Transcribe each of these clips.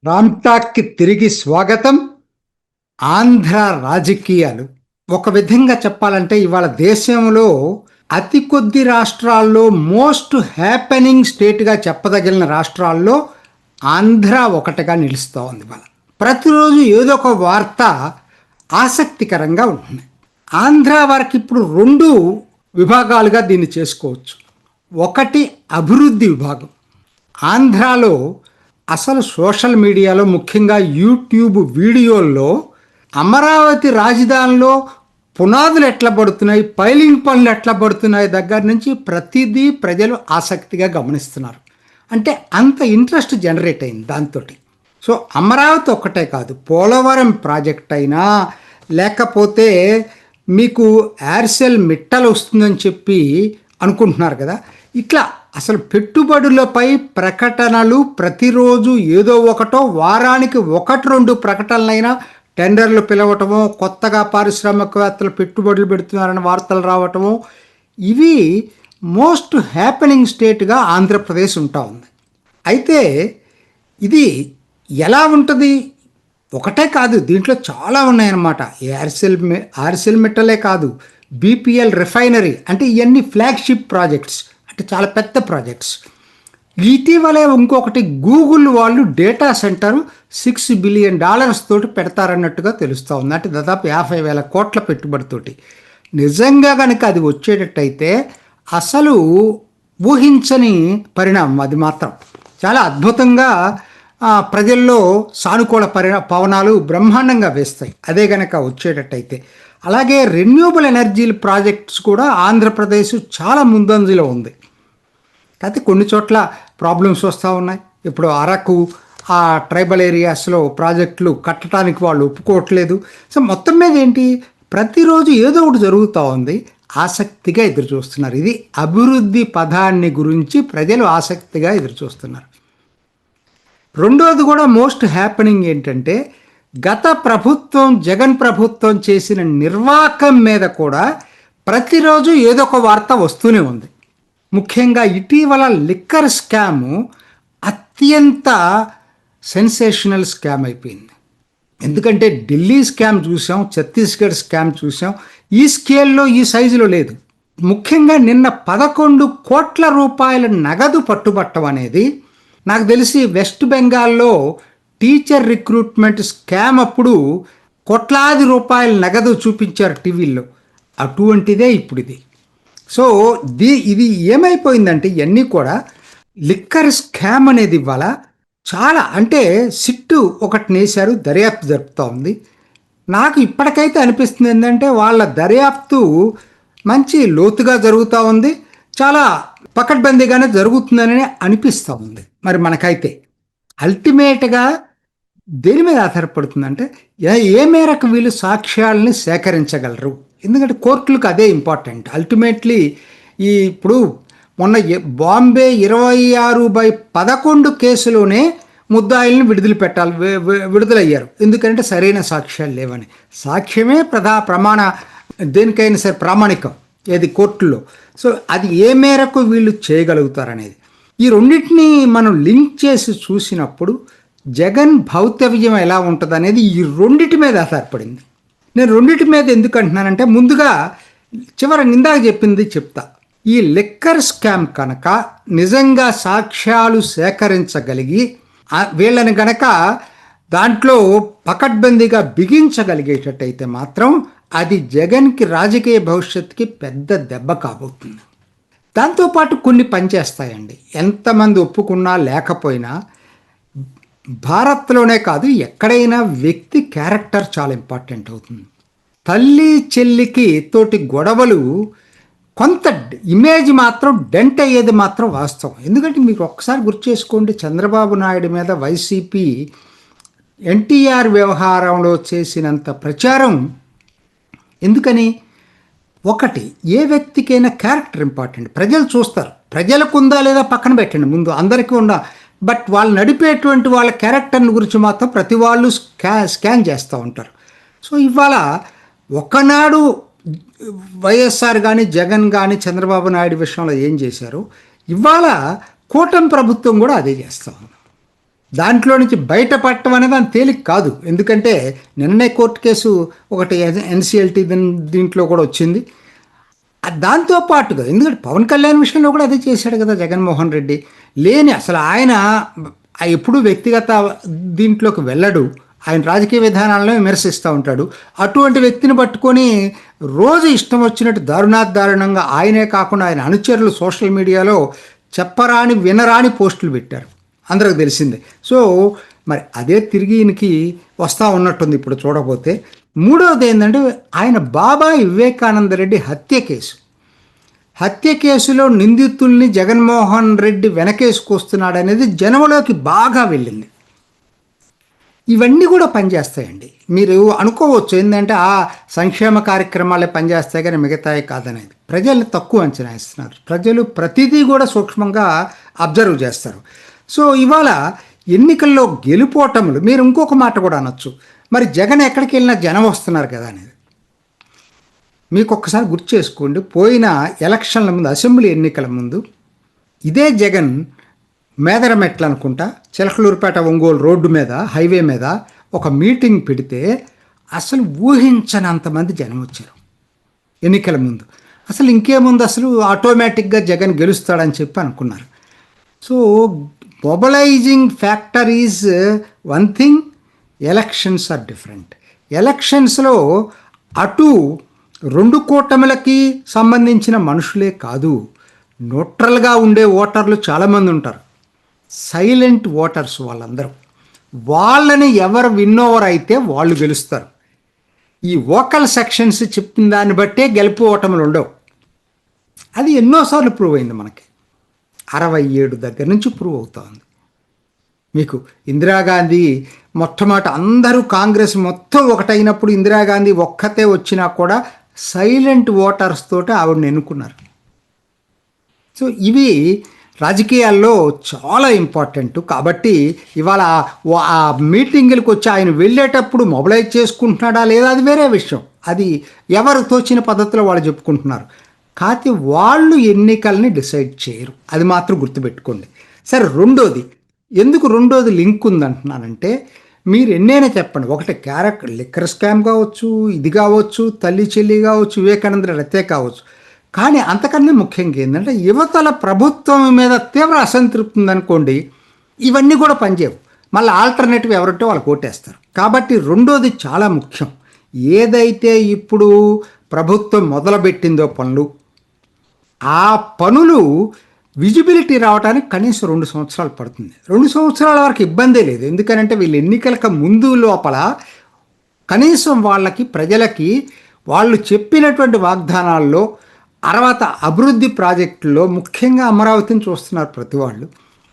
రామ్టాక్కి తిరిగి స్వాగతం. ఆంధ్ర రాజకీయాలు ఒక విధంగా చెప్పాలంటే ఇవాళ దేశంలో అతి కొద్ది రాష్ట్రాల్లో మోస్ట్ హ్యాపెనింగ్ స్టేట్గా చెప్పదగిన రాష్ట్రాల్లో ఆంధ్ర ఒకటిగా నిలుస్తూ ఉంది. ఇవాళ ప్రతిరోజు ఏదో ఒక వార్త ఆసక్తికరంగా ఉంటుంది. ఆంధ్ర వారికి ఇప్పుడు రెండు విభాగాలుగా దీన్ని చేసుకోవచ్చు. ఒకటి అభివృద్ధి విభాగం. ఆంధ్రాలో అసలు సోషల్ మీడియాలో ముఖ్యంగా యూట్యూబ్ వీడియోల్లో అమరావతి రాజధానిలో పునాదులు ఎట్లా పడుతున్నాయి, పైలింగ్ పనులు ఎట్లా పడుతున్నాయి దగ్గర నుంచి ప్రతిదీ ప్రజలు ఆసక్తిగా గమనిస్తున్నారు. అంటే అంత ఇంట్రెస్ట్ జనరేట్ అయింది దాంతో. సో అమరావతి ఒక్కటే కాదు, పోలవరం ప్రాజెక్ట్ అయినా లేకపోతే మీకు ఎయిర్సెల్ మిట్టలు వస్తుందని చెప్పి అనుకుంటున్నారు కదా, ఇట్లా అసలు పెట్టుబడులపై ప్రకటనలు ప్రతిరోజు ఏదో ఒకటో, వారానికి 1-2 ప్రకటనలైనా టెండర్లు పిలవటమో, కొత్తగా పారిశ్రామికవేత్తలు పెట్టుబడులు పెడుతున్నారని వార్తలు రావటమో, ఇవి మోస్ట్ హ్యాపెనింగ్ స్టేట్గా ఆంధ్రప్రదేశ్ ఉంటా ఉంది. అయితే ఇది ఎలా ఉంటుంది? ఒకటే కాదు, దీంట్లో చాలా ఉన్నాయన్నమాట. ఆర్సెల్ మెట్టలే కాదు, బీపీఎల్ రిఫైనరీ, అంటే ఇవన్నీ ఫ్లాగ్షిప్ ప్రాజెక్ట్స్, అంటే చాలా పెద్ద ప్రాజెక్ట్స్. ఇటీవలే ఇంకొకటి గూగుల్ వాళ్ళు డేటా సెంటర్ $6 బిలియన్ తోటి పెడతారన్నట్టుగా తెలుస్తూ ఉంది. అంటే దాదాపు 50,000 కోట్ల పెట్టుబడితోటి. నిజంగా కనుక అది వచ్చేటట్టయితే అసలు ఊహించని పరిణామం. అది మాత్రం చాలా అద్భుతంగా ప్రజల్లో సానుకూల పవనాలు బ్రహ్మాండంగా వేస్తాయి అదే గనక వచ్చేటట్టయితే. అలాగే రెన్యూబుల్ ఎనర్జీల ప్రాజెక్ట్స్ కూడా ఆంధ్రప్రదేశ్ చాలా ముందంజలో ఉంది. అయితే కొన్ని చోట్ల ప్రాబ్లమ్స్ వస్తూ ఉన్నాయి. ఇప్పుడు అరకు ఆ ట్రైబల్ ఏరియాస్లో ప్రాజెక్టులు కట్టడానికి వాళ్ళు ఒప్పుకోవట్లేదు. సో మొత్తం మీద ఏంటి, ప్రతిరోజు ఏదో ఒకటి జరుగుతూ ఉంది. ఆసక్తిగా ఎదురు చూస్తున్నారు. ఇది అభివృద్ధి పదాన్ని గురించి ప్రజలు ఆసక్తిగా ఎదురు చూస్తున్నారు. రెండోది కూడా మోస్ట్ హ్యాపెనింగ్ ఏంటంటే, గత ప్రభుత్వం జగన్ ప్రభుత్వం చేసిన నిర్వాకం మీద కూడా ప్రతిరోజు ఏదో ఒక వార్త వస్తూనే ఉంది. ముఖ్యంగా ఇటీవల లిక్కర్ స్కాము అత్యంత సెన్సేషనల్ స్కామ్ అయిపోయింది. ఎందుకంటే ఢిల్లీ స్కామ్ చూసాం, ఛత్తీస్గఢ్ స్కామ్ చూసాం, ఈ స్కేల్లో ఈ సైజులో లేదు. ముఖ్యంగా నిన్న 11 కోట్ల రూపాయల నగదు పట్టుబట్టం అనేది, నాకు తెలిసి వెస్ట్ బెంగాల్లో టీచర్ రిక్రూట్మెంట్ స్కామ్ అప్పుడు కోట్లాది రూపాయల నగదు చూపించారు టీవీల్లో. అటువంటిదే ఇప్పుడు ఇది. సో ఇది ఏమైపోయిందంటే ఇవన్నీ కూడా లిక్కర్ స్కామ్ అనేది ఇవాళ చాలా, అంటే సిట్టు ఒకటి నేశారు, దర్యాప్తు జరుపుతూ ఉంది. నాకు ఇప్పటికైతే అనిపిస్తుంది ఏంటంటే వాళ్ళ దర్యాప్తు మంచి లోతుగా జరుగుతూ ఉంది, చాలా పకడ్బందీగానే జరుగుతుందని అనిపిస్తూ ఉంది. మరి మనకైతే అల్టిమేట్గా దేని మీద ఆధారపడుతుందంటే ఏ మేరకు వీళ్ళు సాక్ష్యాలని సేకరించగలరు. ఎందుకంటే కోర్టులకు అదే ఇంపార్టెంట్ అల్టిమేట్లీ. ఇప్పుడు మొన్న బాంబే 26/11 కేసులోనే ముద్దాయిల్ని విడుదలయ్యారు. ఎందుకంటే సరైన సాక్ష్యాలు లేవని. సాక్ష్యమే ప్రమాణ దేనికైనా సరే ప్రామాణికం ఏది కోర్టులో. సో అది ఏ మేరకు వీళ్ళు చేయగలుగుతారనేది. ఈ రెండింటినీ మనం లింక్ చేసి చూసినప్పుడు జగన్ భౌతవ్యం ఎలా ఉంటుంది అనేది ఈ రెండిటి మీద ఆధారపడింది. నేను రెండిటి మీద ఎందుకు అంటున్నానంటే, ముందుగా ఇందాక చెప్పింది చెప్తా. ఈ లిక్కర్ స్కామ్ కనుక నిజంగా సాక్ష్యాలు సేకరించగలిగి వీళ్ళని గనక దాంట్లో పకడ్బందీగా బిగించగలిగేటట్టయితే మాత్రం అది జగన్కి రాజకీయ భవిష్యత్తుకి పెద్ద దెబ్బ కాబోతుంది. దాంతోపాటు కొన్ని పనిచేస్తాయండి. ఎంతమంది ఒప్పుకున్నా లేకపోయినా భారత్లోనే కాదు ఎక్కడైనా వ్యక్తి క్యారెక్టర్ చాలా ఇంపార్టెంట్ అవుతుంది. తల్లి చెల్లికి తోటి గొడవలు కొంత ఇమేజ్ మాత్రం డెంట్ అయ్యేది మాత్రం వాస్తవం. ఎందుకంటే మీకు ఒక్కసారి గుర్తు చేసుకోండి, చంద్రబాబు నాయుడు మీద వైసీపీ ఎన్టీఆర్ వ్యవహారంలో చేసినంత ప్రచారం ఎందుకని? ఒకటి, ఏ వ్యక్తికైనా క్యారెక్టర్ ఇంపార్టెంట్. ప్రజలు చూస్తారు, ప్రజలకు ఉందా లేదా పక్కన పెట్టండి, ముందు అందరికీ ఉందా, బట్ వాళ్ళు నడిపేటువంటి వాళ్ళ క్యారెక్టర్ని గురించి మాత్రం ప్రతి వాళ్ళు స్కాన్ చేస్తూ ఉంటారు. సో ఇవాళ ఒకనాడు వైఎస్ఆర్ కానీ జగన్ కానీ చంద్రబాబు నాయుడు విషయంలో ఏం చేశారు, ఇవాళ కూటమి ప్రభుత్వం కూడా అదే చేస్తూ ఉంది. దాంట్లో నుంచి బయటపడటం అనేది అంత తేలిక కాదు. ఎందుకంటే నిన్ననే కోర్టు కేసు ఒకటి ఎన్సిఎల్టీ దీంట్లో కూడా వచ్చింది. దాంతో పాటుగా ఎందుకంటే పవన్ కళ్యాణ్ విషయంలో కూడా అదే చేశాడు కదా జగన్మోహన్ రెడ్డి. లేని అసలు ఆయన ఎప్పుడూ వ్యక్తిగత దీంట్లోకి వెళ్ళడు. ఆయన రాజకీయ విధానాలను విమర్శిస్తూ ఉంటాడు. అటువంటి వ్యక్తిని పట్టుకొని రోజు ఇష్టం వచ్చినట్టు దారుణంగా ఆయనే కాకుండా ఆయన అనుచరులు సోషల్ మీడియాలో చెప్పరాని వినరాని పోస్టులు పెట్టారు. అందరికి తెలిసిందే. సో మరి అదే తిరిగి ఈయనకి వస్తూ ఉన్నట్టుంది ఇప్పుడు చూడకపోతే. మూడవది ఏంటంటే ఆయన బాబాయ్ వివేకానంద రెడ్డి హత్య కేసులో నిందితుల్ని జగన్మోహన్ రెడ్డి వెనకేసుకొస్తున్నాడు అనేది జనంలోకి బాగా వెళ్ళింది. ఇవన్నీ కూడా పనిచేస్తాయండి. మీరు అనుకోవచ్చు ఏంటంటే ఆ సంక్షేమ కార్యక్రమాలే పనిచేస్తాయి కానీ మిగతాయి కాదనేది. ప్రజల్ని తక్కువ అంచనా ఇస్తున్నారు. ప్రజలు ప్రతిదీ కూడా సూక్ష్మంగా అబ్జర్వ్ చేస్తారు. సో ఇవాళ ఎన్నికల్లో గెలుపోటములు మీరు ఇంకొక మాట కూడా అనొచ్చు, మరి జగన్ ఎక్కడికి వెళ్ళినా జనం వస్తున్నారు కదా అనేది. మీకు ఒక్కసారి గుర్తు చేసుకోండి, పోయిన ఎలక్షన్ల ముందు అసెంబ్లీ ఎన్నికల ముందు ఇదే జగన్ మేదరమెట్లు అనుకుంటా చిలకలూరుపేట ఒంగోలు రోడ్డు మీద హైవే మీద ఒక మీటింగ్ పెడితే అసలు ఊహించనంతమంది జనం వచ్చారు ఎన్నికల ముందు. అసలు ఇంకేముంది, అసలు ఆటోమేటిక్గా జగన్ గెలుస్తాడని చెప్పి అనుకున్నారు. So mobilising factor is one thing, elections are different. ఎలక్షన్స్లో అటు రెండు కూటమిలకి సంబంధించిన మనుషులే కాదు, న్యూట్రల్గా ఉండే ఓటర్లు చాలామంది ఉంటారు, సైలెంట్ ఓటర్స్ వాళ్ళందరూ. వాళ్ళని ఎవరు విన్నోవర్ అయితే వాళ్ళు గెలుస్తారు. ఈ వోకల్ సెక్షన్స్ చెప్పిన దాన్ని బట్టే గెలుపు ఓటములు ఉండవు. అది ఎన్నోసార్లు ప్రూవ్ అయింది మనకి. 67 దగ్గర నుంచి ప్రూవ్ అవుతా ఉంది. మీకు ఇందిరాగాంధీ మొట్టమొదట అందరూ కాంగ్రెస్ మొత్తం ఒకటైనప్పుడు ఇందిరాగాంధీ ఒక్కతే వచ్చినా కూడా సైలెంట్ ఓటర్స్ తోటి ఆవిడని ఎన్నుకున్నారు. సో ఇవి రాజకీయాల్లో చాలా ఇంపార్టెంట్. కాబట్టి ఇవాళ ఆ మీటింగులకు వచ్చి ఆయన వెళ్ళేటప్పుడు మొబిలైజ్ చేసుకుంటున్నాడా లేదా అది వేరే విషయం. అది ఎవరు తోచిన పద్ధతిలో వాళ్ళు చెప్పుకుంటున్నారు. కాకపోతే వాళ్ళు ఎన్నికల్ని డిసైడ్ చేయరు, అది మాత్రం గుర్తుపెట్టుకోండి. సరే, రెండోది లింక్ ఉందంటున్నానంటే మీరు ఎన్నైనా చెప్పండి. ఒకటి లిక్కర్ స్కామ్ కావచ్చు, ఇది కావచ్చు, తల్లి చెల్లి కావచ్చు, వివేకానంద రతే కావచ్చు. కానీ అంతకన్నా ముఖ్యంగా ఏంటంటే యువతల ప్రభుత్వం మీద తీవ్ర అసంతృప్తి ఉందనుకోండి, ఇవన్నీ కూడా పనిచేయవు. మళ్ళీ ఆల్టర్నేటివ్ ఎవరంటే వాళ్ళు కోటేస్తారు. కాబట్టి రెండోది చాలా ముఖ్యం. ఏదైతే ఇప్పుడు ప్రభుత్వం మొదలుపెట్టిందో పనులు, ఆ పనులు విజిబిలిటీ రావడానికి కనీసం 2 సంవత్సరాలు పడుతుంది. 2 సంవత్సరాల వరకు ఇబ్బందే లేదు. ఎందుకనంటే వీళ్ళు ఎన్నికలకు ముందు లోపల కనీసం వాళ్ళకి ప్రజలకి వాళ్ళు చెప్పినటువంటి వాగ్దానాల్లో తర్వాత అభివృద్ధి ప్రాజెక్టుల్లో ముఖ్యంగా అమరావతిని చూస్తున్నారు ప్రతి వాళ్ళు.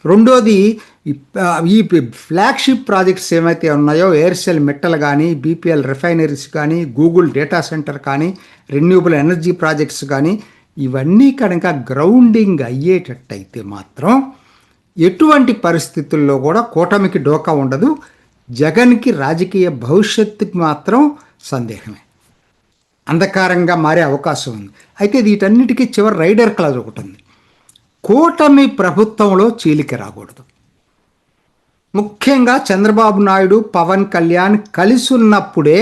రెండోది ఈ ఫ్లాగ్షిప్ ప్రాజెక్ట్స్ ఏమైతే ఉన్నాయో, ఎయిర్సెల్ మెట్టలు కానీ, బీపీఎల్ రిఫైనరీస్ కానీ, గూగుల్ డేటా సెంటర్ కానీ, రెన్యూబుల్ ఎనర్జీ ప్రాజెక్ట్స్ కానీ, ఇవన్నీ కనుక గ్రౌండింగ్ అయ్యేటట్టయితే మాత్రం ఎటువంటి పరిస్థితుల్లో కూడా కూటమికి డోకా ఉండదు. జగన్కి రాజకీయ భవిష్యత్తుకి మాత్రం సందేహమే, అంధకారంగా మారే అవకాశం ఉంది. అయితే వీటన్నిటికీ చివరి రైడర్ క్లాజ్ ఒకటి ఉంది. కూటమి ప్రభుత్వంలో చీలిక రాకూడదు. ముఖ్యంగా చంద్రబాబు నాయుడు, పవన్ కళ్యాణ్ కలిసి ఉన్నప్పుడే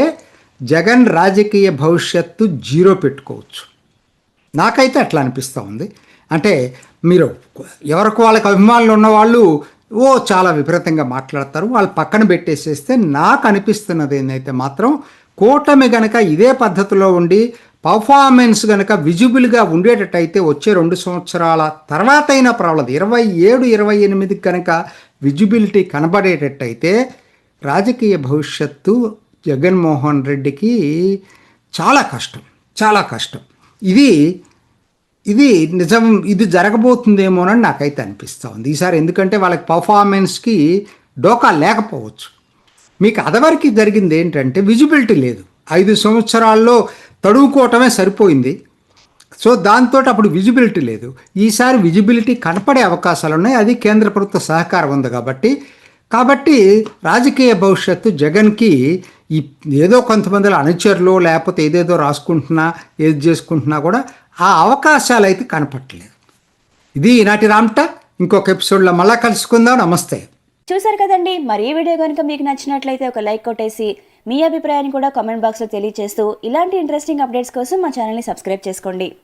జగన్ రాజకీయ భవిష్యత్తు జీరో పెట్టుకోవచ్చు. నాకైతే అట్లా అనిపిస్తూ ఉంది. అంటే మీరు ఎవరికి వాళ్ళకి అభిమానులు ఉన్నవాళ్ళు చాలా విపరీతంగా మాట్లాడతారు, వాళ్ళు పక్కన పెట్టేసేస్తే నాకు అనిపిస్తున్నది ఏంటైతే మాత్రం కూటమి గనక ఇదే పద్ధతిలో ఉండి పర్ఫార్మెన్స్ గనక విజిబుల్గా ఉండేటట్టయితే వచ్చే 2 సంవత్సరాల తర్వాత అయినా పర్వాలేదు, 27-28 కనుక విజిబిలిటీ కనబడేటట్టయితే రాజకీయ భవిష్యత్తు జగన్మోహన్ రెడ్డికి చాలా కష్టం. ఇది నిజం, ఇది జరగబోతుందేమోనని నాకైతే అనిపిస్తూ ఉంది ఈసారి. ఎందుకంటే వాళ్ళకి పర్ఫార్మెన్స్కి డోకా లేకపోవచ్చు. మీకు అదవరకు జరిగింది ఏంటంటే విజిబిలిటీ లేదు. 5 సంవత్సరాల్లో తడువుకోవటమే సరిపోయింది. సో దాంతో అప్పుడు విజిబిలిటీ లేదు. ఈసారి విజిబిలిటీ కనపడే అవకాశాలు ఉన్నాయి. అది కేంద్ర ప్రభుత్వ సహకారం ఉంది కాబట్టి రాజకీయ భవిష్యత్తు జగన్కి ఏదో కొంతమందిలో అనుచరులు లేకపోతే ఏదేదో రాసుకుంటున్నా ఏది చేసుకుంటున్నా కూడా ఆ అవకాశాలు అయితే కనపట్టలేదు. ఇది ఈనాటి రామ్టా. ఇంకొక ఎపిసోడ్లో మళ్ళా కలుసుకుందాం. నమస్తే. చూసారు కదండి, మరి ఈ వీడియో కనుక మీకు నచ్చినట్లయితే ఒక లైక్ కొట్టేసి మీ అభిప్రాయాన్ని కూడా కామెంట్ బాక్స్లో తెలియజేస్తూ ఇలాంటి ఇంట్రెస్టింగ్ అప్డేట్స్ కోసం మా ఛానల్ని సబ్స్క్రైబ్ చేసుకోండి.